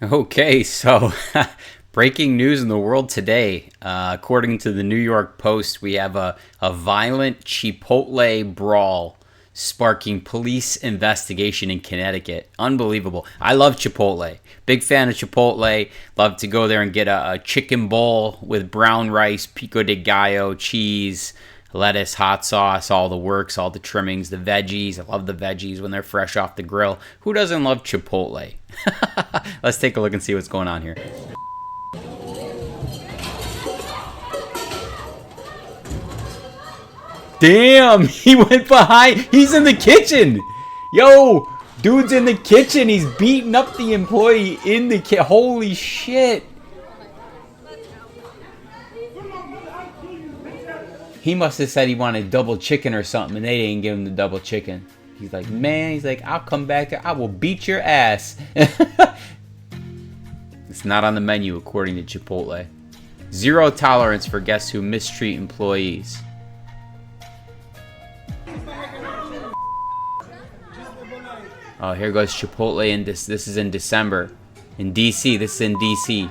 Okay, so breaking news in the world today. According to the New York Post, we have a violent Chipotle brawl sparking police investigation in Connecticut. Unbelievable. I love Chipotle. Big fan of Chipotle. Love to go there and get a chicken bowl with brown rice, pico de gallo, cheese, lettuce, hot sauce, all the works, all the trimmings, the veggies. I love the veggies when they're fresh off the grill. Who doesn't love Chipotle? Let's take a look and see what's going on here. Damn, he went behind. He's in the kitchen. Yo, dude's in the kitchen. He's beating up the employee in the kitchen. Holy shit. He must have said he wanted double chicken or something, and they didn't give him the double chicken. He's like, man, he's like, I'll come back. I will beat your ass. It's not on the menu, according to Chipotle. Zero tolerance for guests who mistreat employees. Oh, here goes Chipotle in this. This is in December. In DC. This is in DC.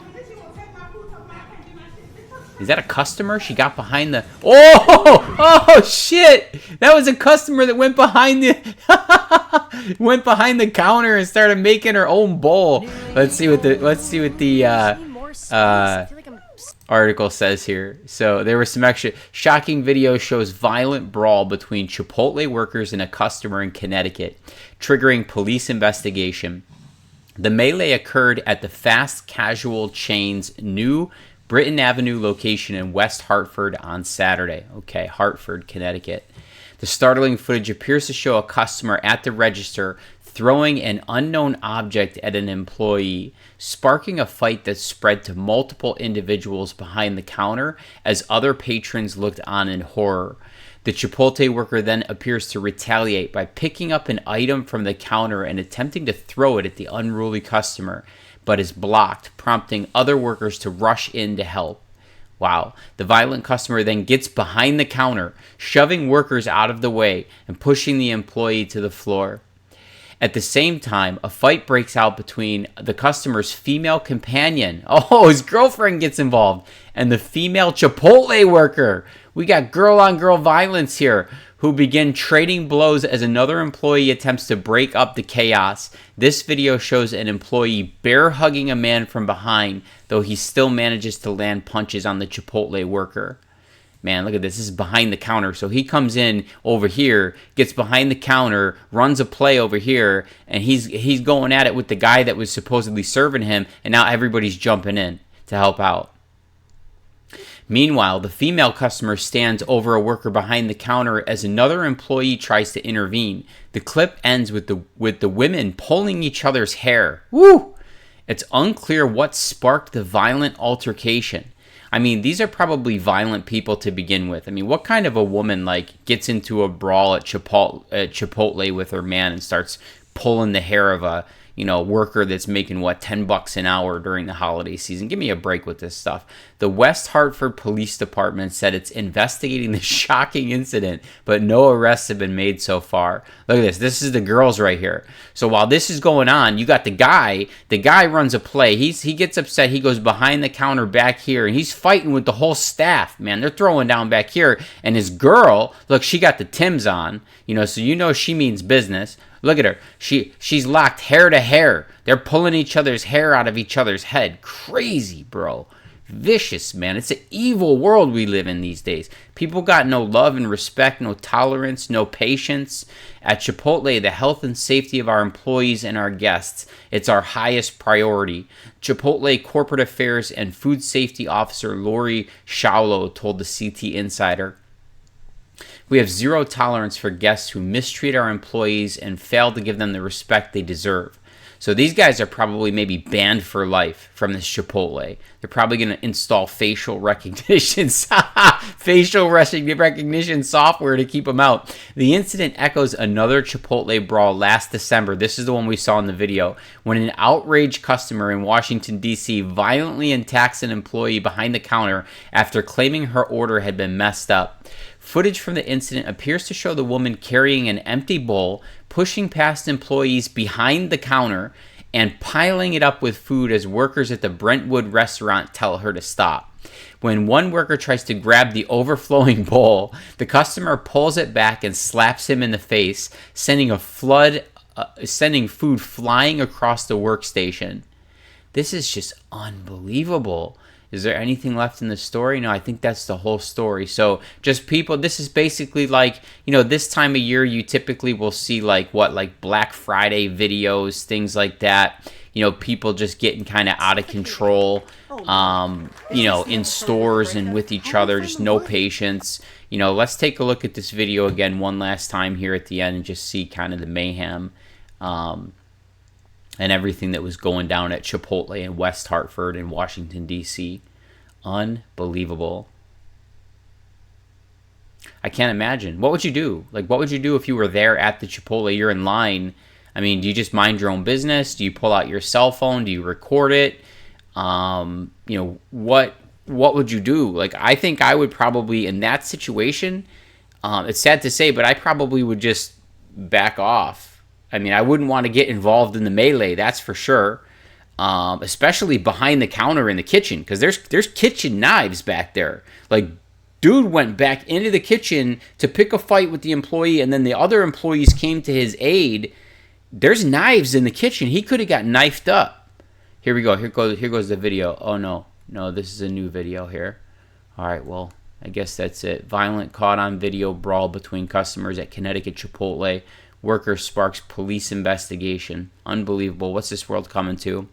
Is that a customer? She got behind the... Oh shit! That was a customer that went behind the... went behind the counter and started making her own bowl. Let's see what the article says here. So there was some extra... Shocking video shows violent brawl between Chipotle workers and a customer in Connecticut, triggering police investigation. The melee occurred at the fast casual chain's new Britain Avenue location in West Hartford on Saturday. Okay, Hartford, Connecticut. The startling footage appears to show a customer at the register throwing an unknown object at an employee, sparking a fight that spread to multiple individuals behind the counter as other patrons looked on in horror. The Chipotle worker then appears to retaliate by picking up an item from the counter and attempting to throw it at the unruly customer, but is blocked, prompting other workers to rush in to help. Wow. The violent customer then gets behind the counter, shoving workers out of the way and pushing the employee to the floor. At the same time, a fight breaks out between the customer's female companion, his girlfriend gets involved, and the female Chipotle worker. We got girl-on-girl violence here, who begin trading blows as another employee attempts to break up the chaos. This video shows an employee bear hugging a man from behind, though he still manages to land punches on the Chipotle worker. Man, look at this. This is behind the counter. So he comes in over here, gets behind the counter, runs a play over here, and he's going at it with the guy that was supposedly serving him, and now everybody's jumping in to help out. Meanwhile, the female customer stands over a worker behind the counter as another employee tries to intervene. The clip ends with the women pulling each other's hair. Woo! It's unclear what sparked the violent altercation. I mean, these are probably violent people to begin with. I mean, what kind of a woman gets into a brawl at Chipotle with her man and starts pulling the hair of a worker that's making $10 an hour during the holiday season? Give me a break with this stuff. The West Hartford Police Department said it's investigating the shocking incident, but no arrests have been made so far. Look at this. This is the girls right here. So while this is going on, you got the guy. The guy runs a play. He gets upset. He goes behind the counter back here, and he's fighting with the whole staff. Man, they're throwing down back here. And his girl, look, she got the Timbs on, so she means business. Look at her. She's locked hair to hair. They're pulling each other's hair out of each other's head. Crazy, bro. Vicious, man. It's an evil world we live in these days. People got no love and respect, no tolerance, no patience. At Chipotle, the health and safety of our employees and our guests, it's our highest priority. Chipotle Corporate Affairs and Food Safety Officer Lori Shaulo told the CT Insider. We have zero tolerance for guests who mistreat our employees and fail to give them the respect they deserve. So these guys are probably maybe banned for life from this Chipotle. They're probably going to install facial recognition software to keep them out. The incident echoes another Chipotle brawl last December. This is the one we saw in the video, when an outraged customer in Washington, D.C. violently attacks an employee behind the counter after claiming her order had been messed up. Footage from the incident appears to show the woman carrying an empty bowl, pushing past employees behind the counter, and piling it up with food as workers at the Brentwood restaurant tell her to stop. When one worker tries to grab the overflowing bowl, the customer pulls it back and slaps him in the face, sending food flying across the workstation. This is just unbelievable. Is there anything left in the story? No, I think that's the whole story. So just people, this is basically like, this time of year, you typically will see like Black Friday videos, things like that. People just getting kind of out of control, in stores and with each other, just no patience. Let's take a look at this video again one last time here at the end and just see kind of the mayhem and everything that was going down at Chipotle in West Hartford in Washington, D.C. Unbelievable. I can't imagine. What would you do? What would you do if you were there at the Chipotle? You're in line. I mean, do you just mind your own business? Do you pull out your cell phone? Do you record it? What would you do? I think I would probably, in that situation, it's sad to say, but I probably would just back off. I mean, I wouldn't want to get involved in the melee, that's for sure. Especially behind the counter in the kitchen, because there's kitchen knives back there. Dude went back into the kitchen to pick a fight with the employee, and then the other employees came to his aid. There's knives in the kitchen. He could have got knifed up. Here we go. Here goes the video. Oh, no, this is a new video here. All right, well, I guess that's it. Violent caught on video brawl between customers at Connecticut Chipotle. Worker sparks police investigation. Unbelievable. What's this world coming to?